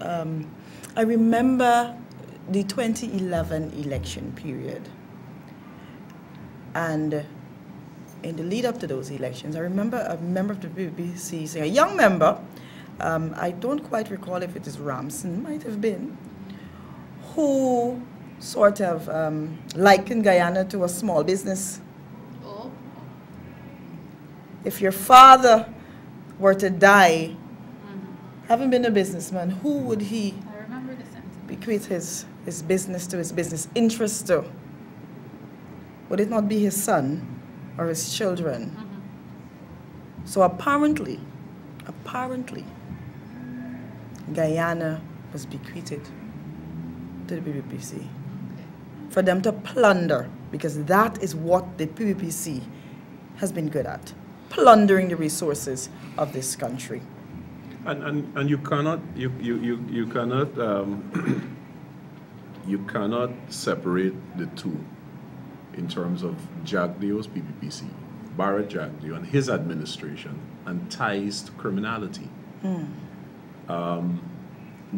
I remember the 2011 election period. And in the lead up to those elections, I remember a member of the BBC saying, a young member, I don't quite recall if it is Ramsey, might have been, who sort of likened Guyana to a small business. Oh. If your father were to die, having been a businessman, who would he bequeath his business to, his business interests to? Would it not be his son or his children? So apparently, Guyana was bequeathed to the PPPC for them to plunder, because that is what the PPPC has been good at, plundering the resources of this country. And you cannot you cannot separate the two in terms of Jagdeo's PPPC, Barrett Jagdeo and his administration, and ties to criminality.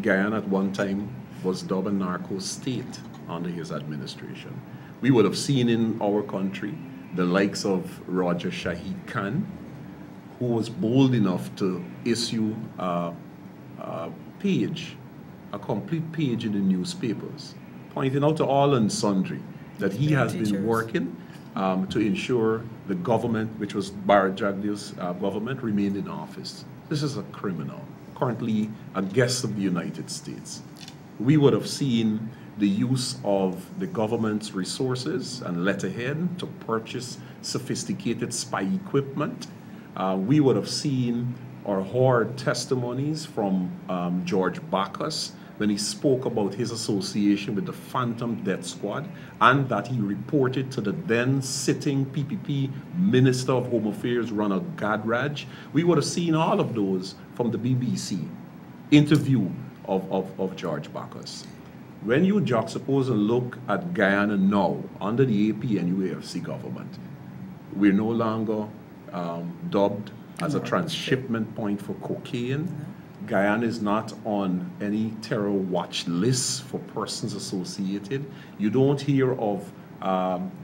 Guyana at one time was dubbed a narco state under his administration. We would have seen in our country the likes of Roger Shahid Khan, who was bold enough to issue a complete page in the newspapers, pointing out to all and sundry that he has been working to ensure the government, which was Barrett Jagdeo's government, remained in office. This is a criminal, currently a guest of the United States. We would have seen the use of the government's resources and letterhead to purchase sophisticated spy equipment. We would have seen or heard testimonies from George Bacchus when he spoke about his association with the Phantom Death Squad, and that he reported to the then sitting PPP Minister of Home Affairs, Ronald Gadraj. We would have seen all of those from the BBC interview of George Bacchus. When you juxtapose and look at Guyana now, under the AP and UAFC government, we're no longer dubbed as a transshipment point for cocaine. Guyana is not on any terror watch list for persons associated. You don't hear of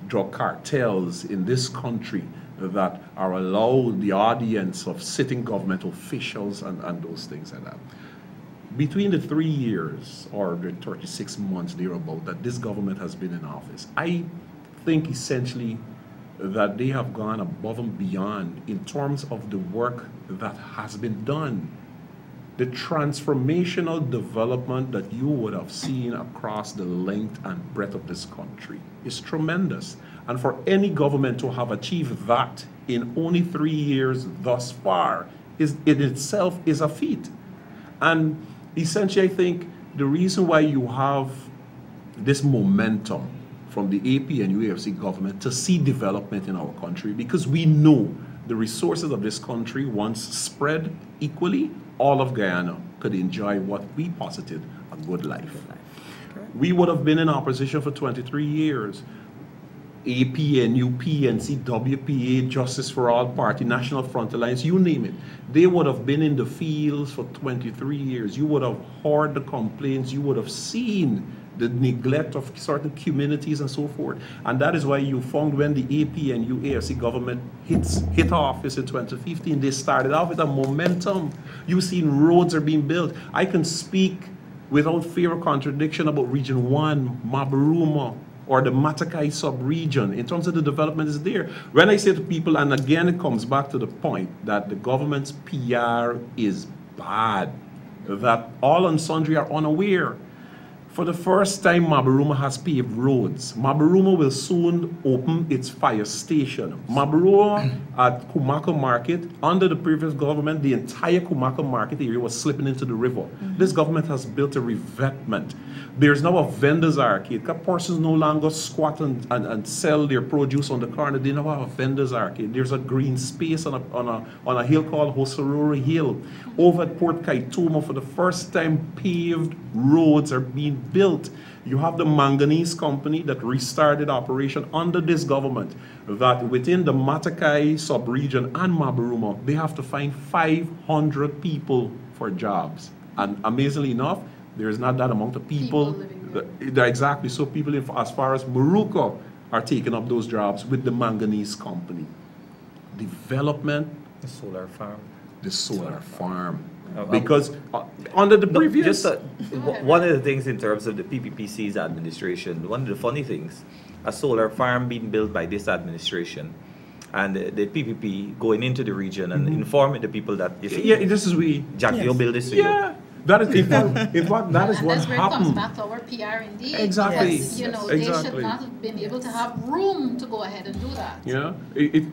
drug cartels in this country that are allowed the audience of sitting government officials and those things like that. Between the 3 years or the 36 months thereabout that this government has been in office, I think essentially that they have gone above and beyond in terms of the work that has been done. The transformational development that you would have seen across the length and breadth of this country is tremendous. And for any government to have achieved that in only 3 years thus far in itself is a feat. And essentially, I think the reason why you have this momentum from the AP and UAFC government to see development in our country, because we know the resources of this country, once spread equally, all of Guyana could enjoy what we posited, a good life. We would have been in opposition for 23 years. AP, NUP, NCWPA, Justice for All Party, National Front Alliance, you name it. They would have been in the fields for 23 years. You would have heard the complaints. You would have seen the neglect of certain communities and so forth. And that is why you found when the AP and UAFC government hit office in 2015, they started off with a momentum. You've seen roads are being built. I can speak without fear of contradiction about Region 1, Mabaruma, or the Matakai sub-region, in terms of the development is there. When I say to people, and again it comes back to the point that the government's PR is bad, that all and sundry are unaware. For the first time, Mabaruma has paved roads. Mabaruma will soon open its fire station. Mabaruma at Kumaka Market, under the previous government, the entire Kumaka Market area was slipping into the river. This government has built a revetment. There's now a vendor's arcade. Persons no longer squat and sell their produce on the corner. They now have a vendor's arcade. There's a green space on a hill called Hosorori Hill. Over at Port Kaituma, for the first time, paved roads are being built. You have the manganese company that restarted operation under this government, that within the Matakai sub-region and Mabaruma, they have to find 500 people for jobs. And amazingly enough, there is not that amount of people living there. Exactly. So people as far as Morocco are taking up those jobs with the manganese company. Development. The solar farm. The solar farm. Because under the previous... one of the things in terms of the PPPC's administration, one of the funny things, a solar farm being built by this administration, and the PPP going into the region and informing the people that, you see, this is Jack, you'll build this to you. That is, in fact, that is what that's where happened. it comes back to our PR indeed. Exactly. Because, you know, they should not have been able to have room to go ahead and do that. Yeah.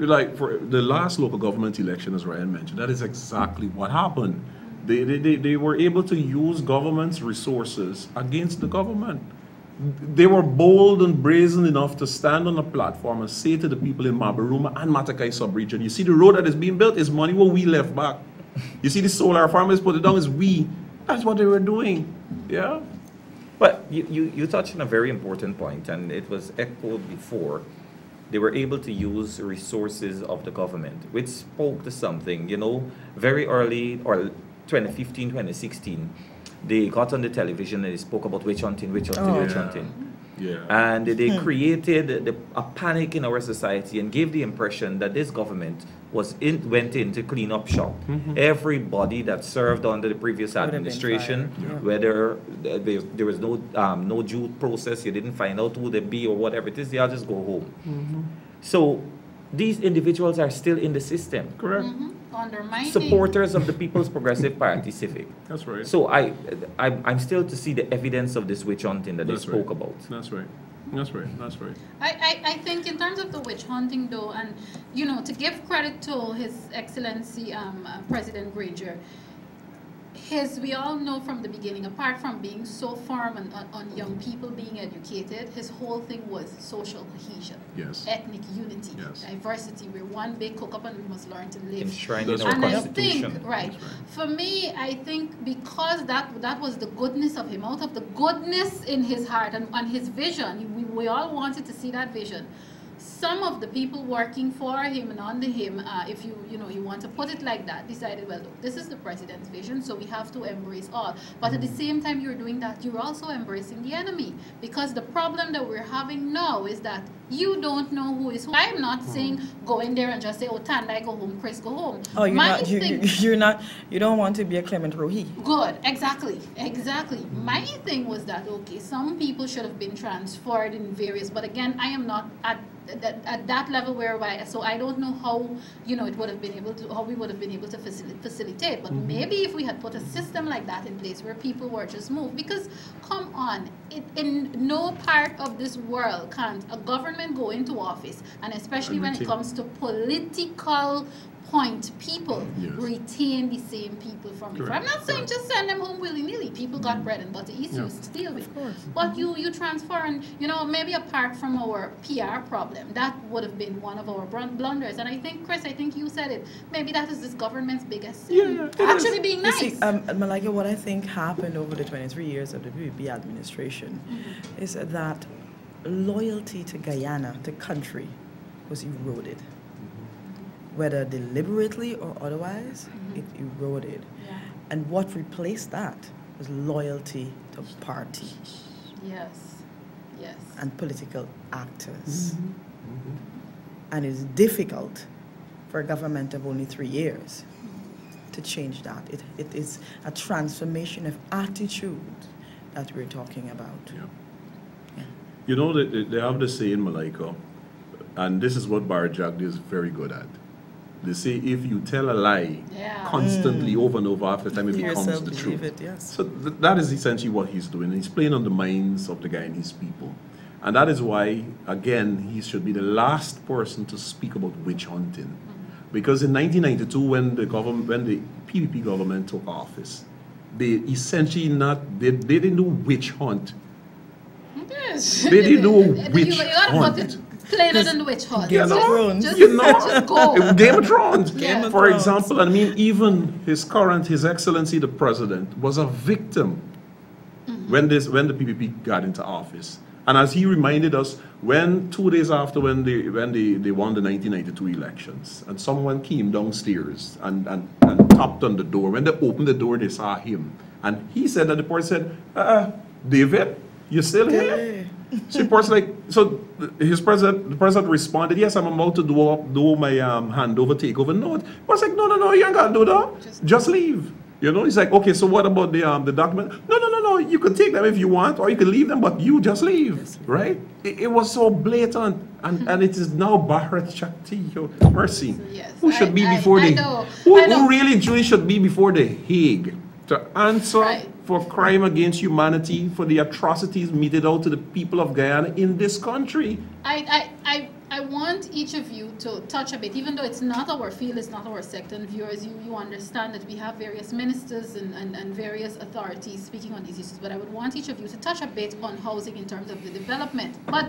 Like for the last local government election, as Ryan mentioned, that is exactly what happened. They were able to use government's resources against the government. They were bold and brazen enough to stand on a platform and say to the people in Mabaruma and Matakai sub-region, you see the road that is being built is money what we left back. You see the solar farmers put it down is we. That's what they were doing. Yeah. But you touched on a very important point, and it was echoed before. They were able to use resources of the government, which spoke to something, you know, very early, or 2015, 2016, they got on the television and they spoke about witch hunting. Yeah. And they created a panic in our society and gave the impression that this government went in to clean up shop. Everybody that served under the previous administration, whether there was no due process, you didn't find out who they be or whatever it is, they'll just go home. So these individuals are still in the system. Correct. Undermining. Supporters of the People's Progressive Party Civic. That's right. So I'm still to see the evidence of this witch hunting that they spoke about. That's right. That's right. That's right. I think in terms of the witch hunting though, and you know, to give credit to His Excellency President Granger, we all know from the beginning, apart from being so firm on young people being educated, his whole thing was social cohesion, ethnic unity, diversity. We're one big cook-up and we must learn to live. Enshrined in our Constitution. I think, for me, I think because that was the goodness of him, out of the goodness in his heart and his vision, we all wanted to see that vision. Some of the people working for him and under him, if you want to put it like that, decided, well, look, this is the president's vision, so we have to embrace all. But at the same time you're doing that, you're also embracing the enemy. Because the problem that we're having now is that you don't know who is who. I'm not saying go in there and just say, oh, Thandi, go home, Chris, go home. Oh, you don't want to be a Clement Rohi. Good, exactly. My thing was that, okay, some people should have been transferred in various, but again, I am not at that level whereby, so I don't know how, you know, how we would have been able to facilitate. But maybe if we had put a system like that in place where people were just moved, because come on, in no part of this world can a government go into office, and especially when it comes to political point, people retain the same people from before. I'm not saying just send them home willy-nilly. People got bread and butter issues to deal with. But you transfer, and you know, maybe apart from our PR problem, that would have been one of our blunders. And I think, Chris, you said it. Maybe that is this government's biggest sin. Actually being nice. You see, Malika, what I think happened over the 23 years of the PPP administration is that loyalty to Guyana, to country, was eroded. Whether deliberately or otherwise, it eroded. And what replaced that was loyalty to party. Yes. And political actors. And it's difficult for a government of only 3 years to change that. It is a transformation of attitude that we're talking about. You know, they have the saying, Malika, and this is what Bar Jagdi is very good at. They say if you tell a lie constantly over and over after time, it becomes the truth. So that is essentially what he's doing. He's playing on the minds of the Guyanese people. And that is why, again, he should be the last person to speak about witch hunting. Because in 1992, when the PPP government took office, they essentially they didn't do witch hunt. Yes. They didn't do witch hunt. Plainer than the witch hunt. Game of Thrones. Just go. Game of Thrones. For example, I mean, even His Excellency the President was a victim when the PPP got into office. And as he reminded us, 2 days after when they won the 1992 elections, and someone came downstairs and tapped on the door. When they opened the door, they saw him And he said that the person said, David, you still here? So the person the person responded, yes, I'm about to do my handover, takeover. No, the person like, no, you ain't got to do that. Just leave. You know, he's like, okay, so what about the document? No, you can take them if you want, or you can leave them, but you just leave, right? It was so blatant, and it is now Bharat Shakti, mercy. Yes, Who should be before who really truly should be before the Hague to answer for crime against humanity, for the atrocities meted out to the people of Guyana in this country? I want each of you to touch a bit, even though it's not our field, it's not our sector, and viewers, you understand that we have various ministers and various authorities speaking on these issues, but I would want each of you to touch a bit on housing in terms of the development. But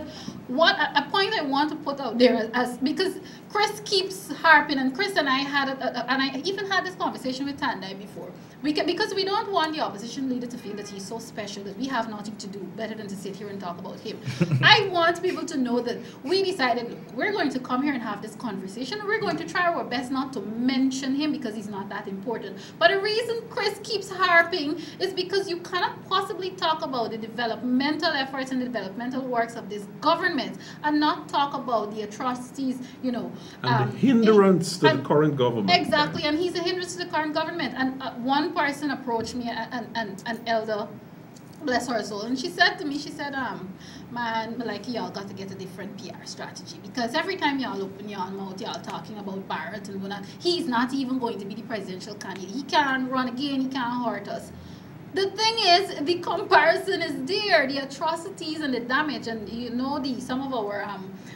what a point I want to put out there, because Chris keeps harping, and Chris and I had, and I even had this conversation with Thandi before, because we don't want the opposition leader to feel that he's so special, that we have nothing to do better than to sit here and talk about him. I want people to know that we decided, look, we're going to come here and have this conversation. We're going to try our best not to mention him because he's not that important. But the reason Chris keeps harping is because you cannot possibly talk about the developmental efforts and the developmental works of this government and not talk about the atrocities, you know. And the hindrance to the current government. Exactly, and he's a hindrance to the current government. And one person approached me, an elder, bless her soul, and she said to me, she said, man, like, y'all got to get a different PR strategy, because every time y'all open y'all mouth, y'all talking about Barrett and whatnot, he's not even going to be the presidential candidate. He can't run again, he can't hurt us. The thing is, the comparison is there, the atrocities and the damage, and you know, some of our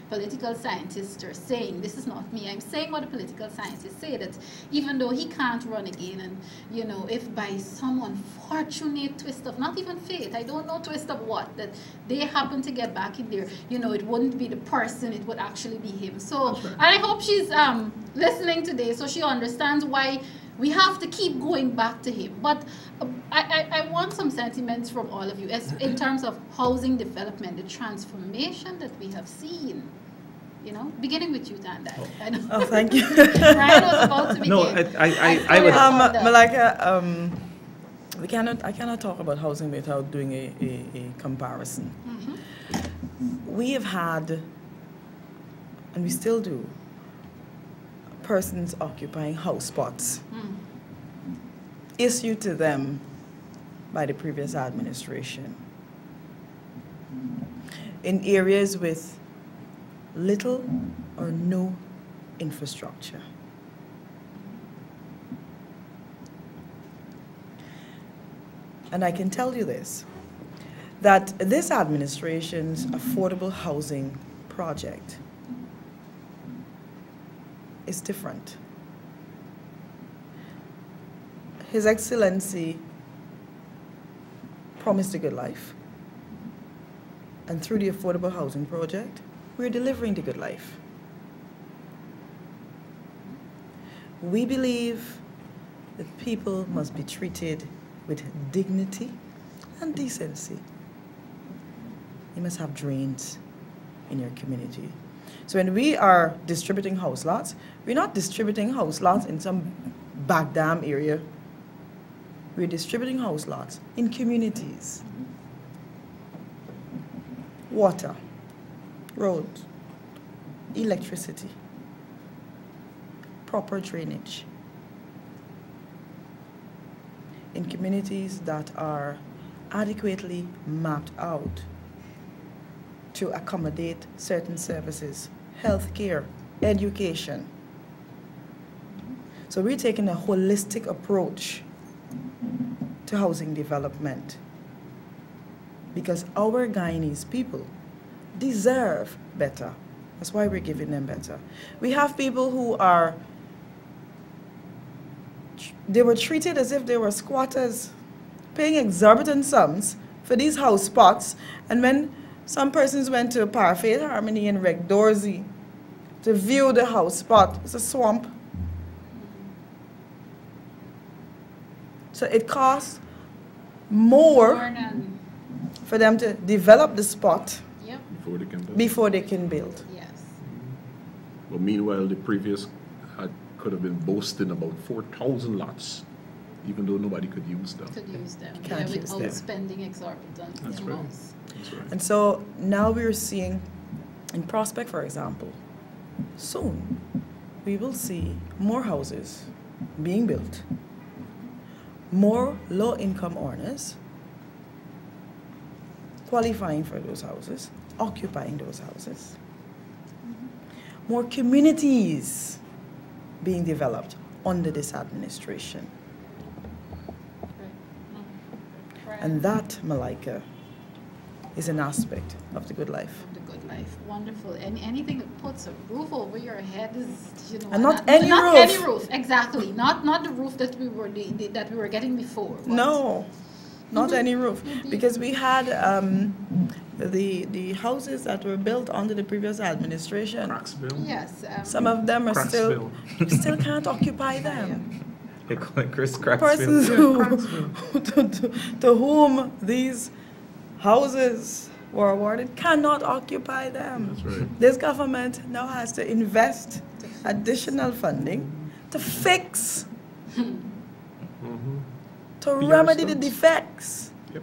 political scientists are saying, this is not me, I'm saying what the political scientists say, that even though he can't run again, and you know, if by some unfortunate twist of, not even fate, I don't know twist of what, that they happen to get back in there, you know, it wouldn't be the person, it would actually be him. So, and I hope she's listening today, so she understands why we have to keep going back to him. But I want some sentiments from all of you in terms of housing development, the transformation that we have seen. You know, beginning with you, Thandi. Oh, thank you. Ryan was about to begin. No, I would. Malika, I cannot talk about housing without doing a comparison. Mm-hmm. We have had, and we still do, persons occupying house spots issued to them by the previous administration in areas with little or no infrastructure. And I can tell you this, that this administration's affordable housing project is different. His Excellency promised a good life. And through the affordable housing project, we're delivering the good life. We believe that people must be treated with dignity and decency. You must have drains in your community. So when we are distributing house lots, we're not distributing house lots in some back dam area. We're distributing house lots in communities. Water, roads, electricity, proper drainage. In communities that are adequately mapped out to accommodate certain services, healthcare, education. So we're taking a holistic approach to housing development because our Guyanese people deserve better. That's why we're giving them better. We have people who they were treated as if they were squatters, paying exorbitant sums for these house spots, and when some persons went to Parfait Harmony and Reg Dorsey to view the house spot, it's a swamp. So it costs more for them to develop the spot before they can build. Yes. But meanwhile, the previous could have been boasting about 4,000 lots even though nobody could use them. Can't use without them. spending exorbitant That's right. amounts. That's right. And so now we're seeing, in Prospect, for example, soon we will see more houses being built, more low-income earners qualifying for those houses, occupying those houses, more communities being developed under this administration. Right. And that, Malika, is an aspect of the good life. The good life, wonderful. Anything that puts a roof over your head is, you know, And not any roof. Exactly. Not the roof that we were getting before. But No, not any roof. Because we had the houses that were built under the previous administration. Cracksville. Yes. Some of them are Cracksville. you still can't occupy them. They call it Chris Persons Cracksville. to whom these houses were awarded cannot occupy them. That's right. This government now has to invest additional funding to fix, to remedy the defects, Yep.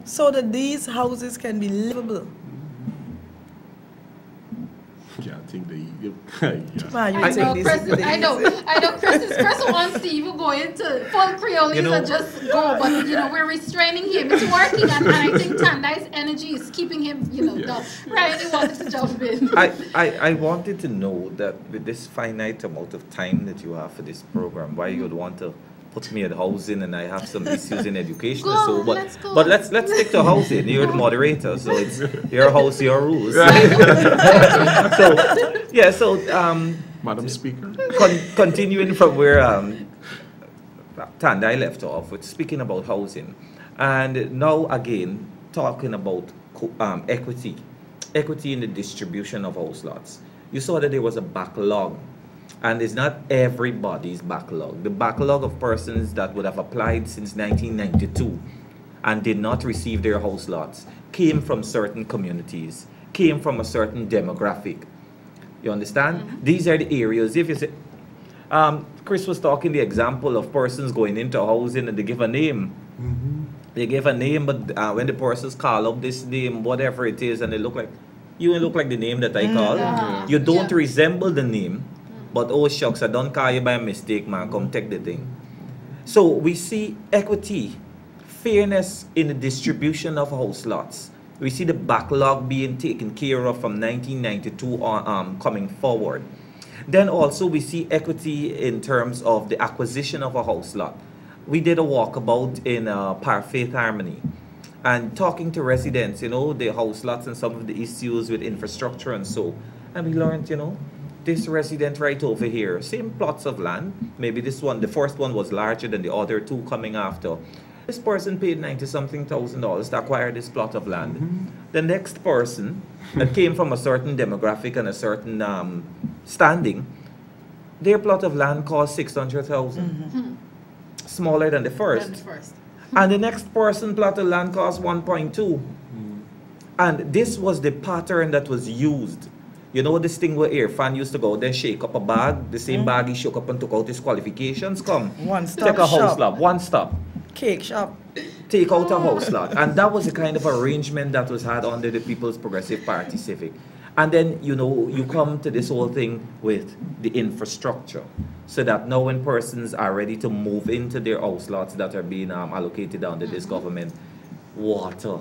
so that these houses can be livable. Yeah, I think they. Yeah. Man, you I take know, this Chris. with I know. Chris wants to even go into full Creole and just go, but you know we're restraining him. It's working, and I think Thandi's energy is keeping him, you know, down. Right? He wanted to jump in. I wanted to know that with this finite amount of time that you have for this program, why you'd want to put me at housing and I have some issues in education. Go, So, let's go. but let's stick to housing. You're the moderator, so it's your house, your rules. Madam Speaker. Continuing from where Thandi left off, with speaking about housing, and now again talking about equity in the distribution of house lots. You saw that there was a backlog, and it's not everybody's backlog. The backlog of persons that would have applied since 1992 and did not receive their house lots came from certain communities, came from a certain demographic. You understand? These are the areas. If you say, Chris was talking the example of persons going into housing and they give a name. They give a name, but when the persons call up this name, whatever it is, and they look like, you look like the name that I call. You don't resemble the name, but oh shucks, I don't call you by mistake, man. Come take the thing. So we see equity, fairness in the distribution of house lots. We see the backlog being taken care of from 1992 on, coming forward. Then also we see equity in terms of the acquisition of a house lot. We did a walkabout in Parfaith Harmony and talking to residents, you know, the house lots and some of the issues with infrastructure and so. And we learned, you know, this resident right over here, same plots of land. Maybe this one, the first one was larger than the other two coming after. This person paid $90-something thousand to acquire this plot of land. The next person that came from a certain demographic and a certain standing, their plot of land cost $600,000, smaller than the first. And the next person plot of land cost 1.2. And this was the pattern that was used. You know this thing where Irfan used to go then shake up a bag, the same bag he shook up and took out his qualifications. Come, take a house lot, one stop. Cake shop. Take out a house lot. And that was the kind of arrangement that was had under the People's Progressive Party Civic. And then, you know, you come to this whole thing with the infrastructure. So that now when persons are ready to move into their house lots that are being allocated under this government, water.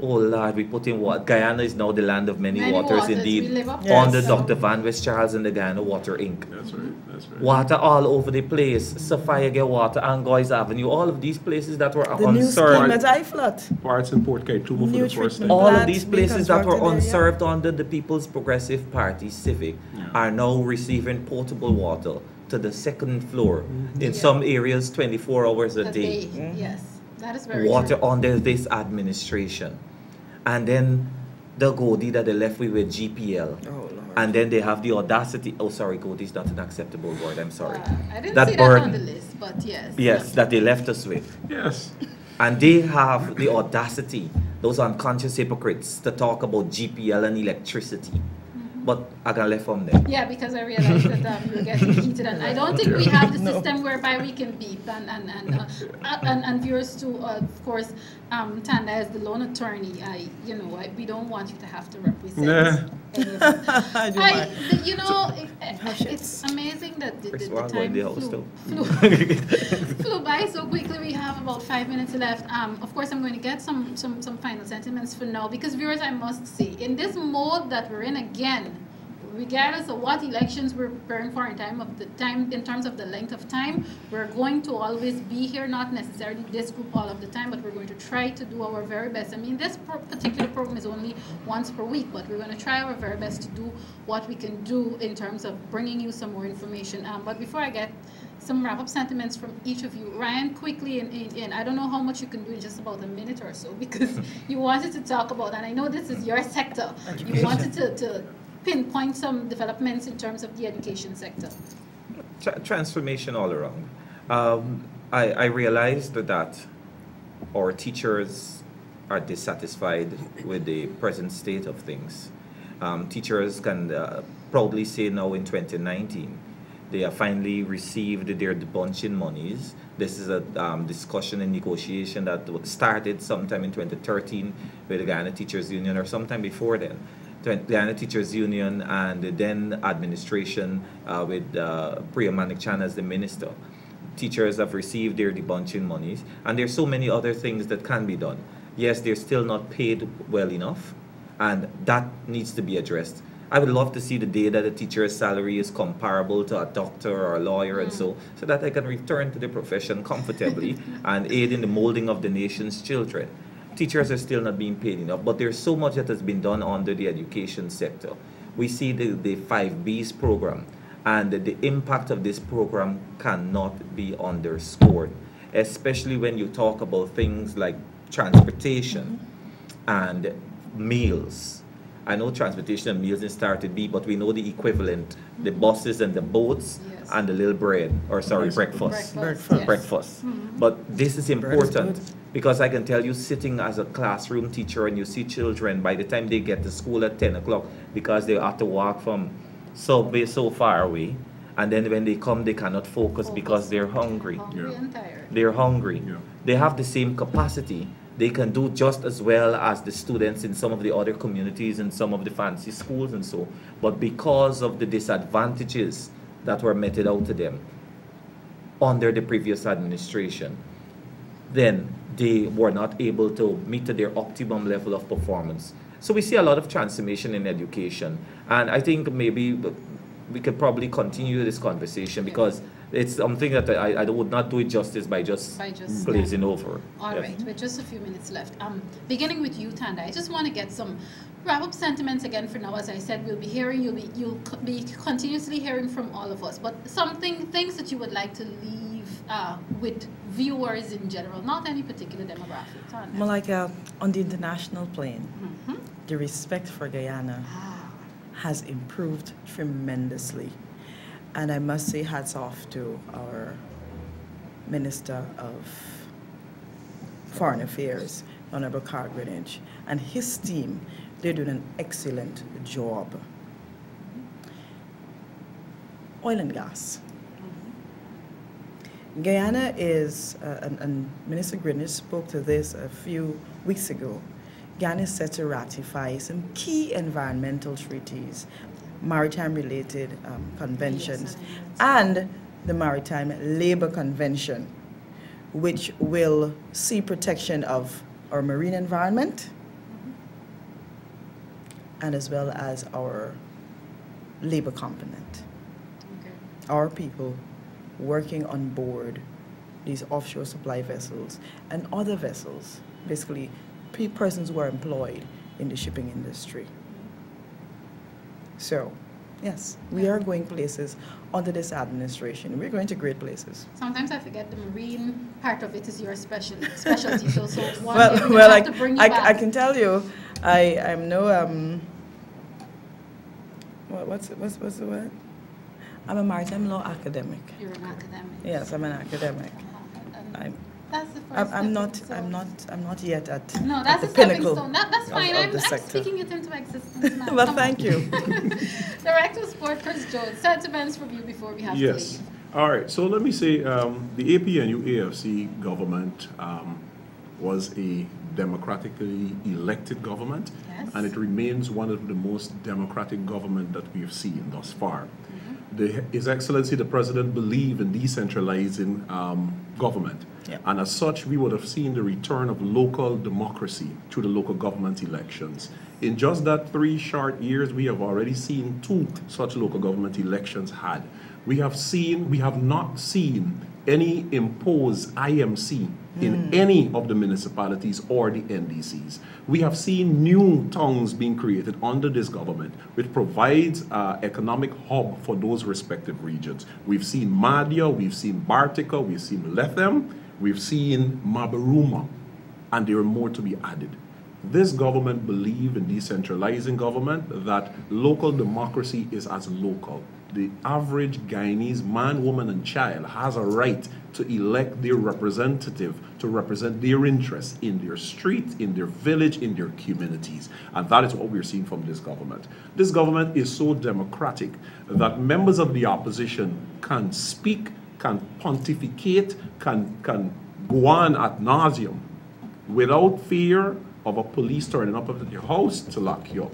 Oh Lord, we put in water. Guyana is now the land of many waters indeed. Under Dr. Van West Charles and the Guyana Water Inc. That's right. That's right. Water all over the place. Sapphire Get Water, Angoy's Avenue, all of these places that were The new scheme unserved. at IFLOT. Parts in Port Kaitumo for the first time. All of Plants these being places that were constructed there, yeah. unserved under the People's Progressive Party Civic are now receiving potable water to the second floor. In some areas, 24 hours a day. Yes, that is very Water true. under this administration. And then the Godi that they left with GPL. Oh, Lord. And then they have the audacity. Oh, sorry, Godi is not an acceptable word. I'm sorry. I didn't That see burden. that on the list, but yes. Yes, that they left us with. Yes. And they have the audacity, those unconscious hypocrites, to talk about GPL and electricity. but I can left from there. Yeah, because I realized that you were getting heated, and I don't think we have the system whereby we can beep. And viewers too, of course, Thandi as the loan attorney, we don't want you to have to represent any of us. It's amazing that the time flew by so quickly. We have about 5 minutes left. Of course, I'm going to get some final sentiments for now, because viewers, I must say, in this mode that we're in again, regardless of what elections we're preparing for in terms of the length of time, we're going to always be here, not necessarily this group all of the time, but we're going to try to do our very best. I mean, this particular program is only once per week, but we're going to try our very best to do what we can do in terms of bringing you some more information. But before I get some wrap-up sentiments from each of you, Ryan, quickly, and I don't know how much you can do in just about a minute or so, because you wanted to talk about, and I know this is your sector, you wanted to pinpoint some developments in terms of the education sector. Transformation all around. I realized that our teachers are dissatisfied with the present state of things. Teachers can proudly say now in 2019, they have finally received their debunching monies. This is a discussion and negotiation that started sometime in 2013 with the Guyana Teachers Union, or sometime before then. Guyana Teachers Union and the then administration with Priya Manik-Chan as the minister. Teachers have received their debunching monies, and there's so many other things that can be done. Yes, they're still not paid well enough, and that needs to be addressed. I would love to see the day that a teacher's salary is comparable to a doctor or a lawyer, and so that I can return to the profession comfortably and aid in the molding of the nation's children. Teachers are still not being paid enough, but there's so much that has been done under the education sector. We see the 5Bs program, and the impact of this program cannot be underscored, especially when you talk about things like transportation and meals. I know transportation and meals is started B, but we know the equivalent, the buses and the boats, and the little bread, or sorry, breakfast. Breakfast. But this is important, because I can tell you, sitting as a classroom teacher and you see children, by the time they get to school at 10 o'clock, because they have to walk from subway so far away, and then when they come, they cannot focus because they're hungry. And tired. They're hungry. Yeah. They have the same capacity. They can do just as well as the students in some of the other communities and some of the fancy schools and so, but because of the disadvantages that were meted out to them under the previous administration, then they were not able to meet to their optimum level of performance. So we see a lot of transformation in education, and I think maybe we could probably continue this conversation, because it's something that I would not do it justice by just glazing over. All right, with just a few minutes left. Beginning with you, Thandi, I just want to get some wrap-up sentiments again for now. As I said, we'll be hearing, you'll be continuously hearing from all of us, but things that you would like to leave with viewers in general, not any particular demographic. Thandi. Malika, on the international plane, the respect for Guyana has improved tremendously. And I must say hats off to our Minister of Foreign Affairs, Honorable Carl Greenwich, and his team. They're doing an excellent job. Oil and gas. Guyana is, and Minister Greenwich spoke to this a few weeks ago, Guyana is set to ratify some key environmental treaties, maritime-related conventions, and the Maritime Labor Convention, which will see protection of our marine environment and as well as our labor component. Okay. Our people working on board these offshore supply vessels and other vessels, basically persons who are employed in the shipping industry. So, yes, we are going places under this administration. We're going to great places. Sometimes I forget the marine part of it is your specialty. So I can tell you, I'm no what's the word? I'm a maritime law academic. You're an academic. Yes, I'm an academic. That's the I'm not yet at, no, at that's the a stepping pinnacle. stone. That's fine. Of the I'm sector. speaking it into existence now. Well, Come thank on. you. Director of Sport, Chris Jones. Sentiments from you before we have to Yes. leave. All right. So let me say the APNU AFC government was a democratically elected government, Yes. and it remains one of the most democratic government that we've seen thus far. His Excellency the President believed in decentralizing government. Yeah. And as such, we would have seen the return of local democracy through the local government elections. In just that 3 short years, we have already seen 2 such local government elections had. We have not seen any imposed IMC in any of the municipalities or the NDCs. We have seen new towns being created under this government, which provides economic hub for those respective regions. We've seen Madia, we've seen Bartica, we've seen Lethem, we've seen Mabaruma, and there are more to be added. This government believes in decentralizing government, that local democracy is as local. The average Guyanese man, woman, and child has a right to elect their representative to represent their interests in their street, in their village, in their communities. And that is what we're seeing from this government. This government is so democratic that members of the opposition can speak, can pontificate, can go on ad nauseum without fear of a police turning up at your house to lock you up.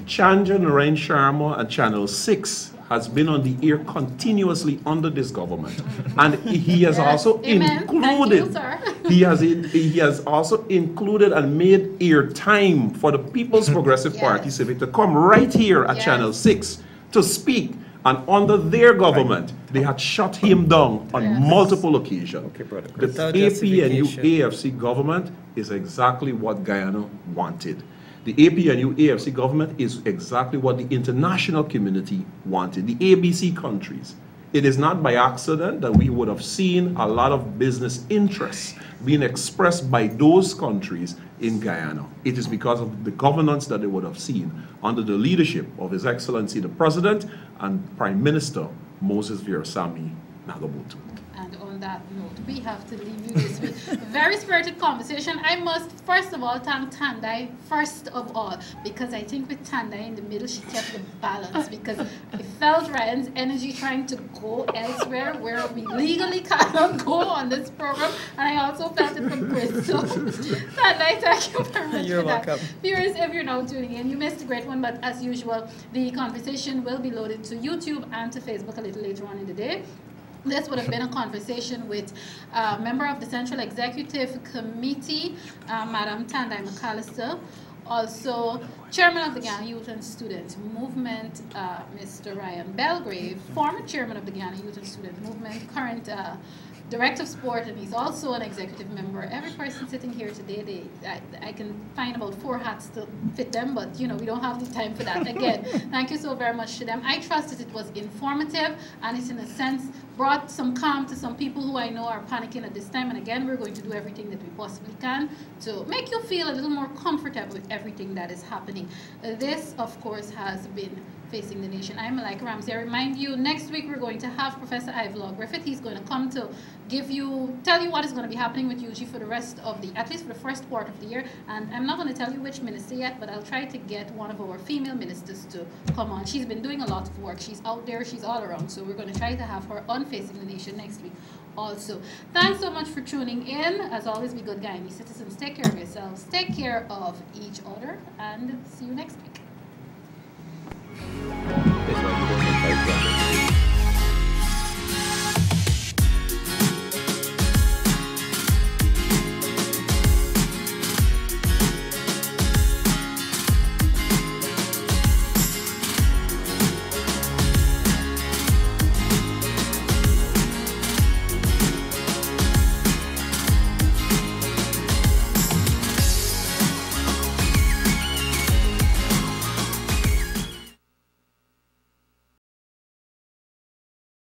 Chanja Narayan Sharma and Channel 6 has been on the air continuously under this government, and he has also included. Thank you, sir. He has also included and made air time for the People's Progressive Yes. Party Civic to come right here at Yes. Channel 6 to speak. And under their government, they had shut him down on Yes. multiple occasions. Okay, brother. The Without APNU justification. AFC government is exactly what Guyana wanted. The APNU AFC government is exactly what the international community wanted, the ABC countries. It is not by accident that we would have seen a lot of business interests being expressed by those countries in Guyana. It is because of the governance that they would have seen under the leadership of His Excellency the President and Prime Minister Moses Virasamy Nagabutu. And on that note, we have to leave you this week. Very spirited conversation. I must first of all thank Thandi first of all, because I think with Thandi in the middle, she kept the balance, because it felt Ryan's energy trying to go elsewhere where we legally cannot go on this program, and I also felt it from Chris. So Thandi, thank you very much You're for welcome. that. Viewers, if you're now tuning in, you missed a great one, but as usual, the conversation will be loaded to YouTube and to Facebook a little later on in the day. This would have been a conversation with a member of the Central Executive Committee, Madam Thandi McAllister, also Chairman of the Guyana Youth and Student Movement, Mr. Ryan Belgrave, former Chairman of the Guyana Youth and Student Movement, current Director of Sport, and he's also an executive member. Every person sitting here today, I can find about 4 hats to fit them, but you know, we don't have the time for that. Again, thank you so very much to them. I trust that it was informative, and it's in a sense brought some calm to some people who I know are panicking at this time. And again, we're going to do everything that we possibly can to make you feel a little more comfortable with everything that is happening. This, of course, has been Facing the Nation. I'm Malika Ramsey. I remind you, next week we're going to have Professor Ivelaw Griffith. He's going to come to tell you what is going to be happening with UG for the rest of at least for the first part of the year. And I'm not going to tell you which minister yet, but I'll try to get one of our female ministers to come on. She's been doing a lot of work. She's out there. She's all around. So we're going to try to have her on Facing the Nation next week also. Thanks so much for tuning in. As always, be good Guyanese citizens. Take care of yourselves. Take care of each other. And see you next week.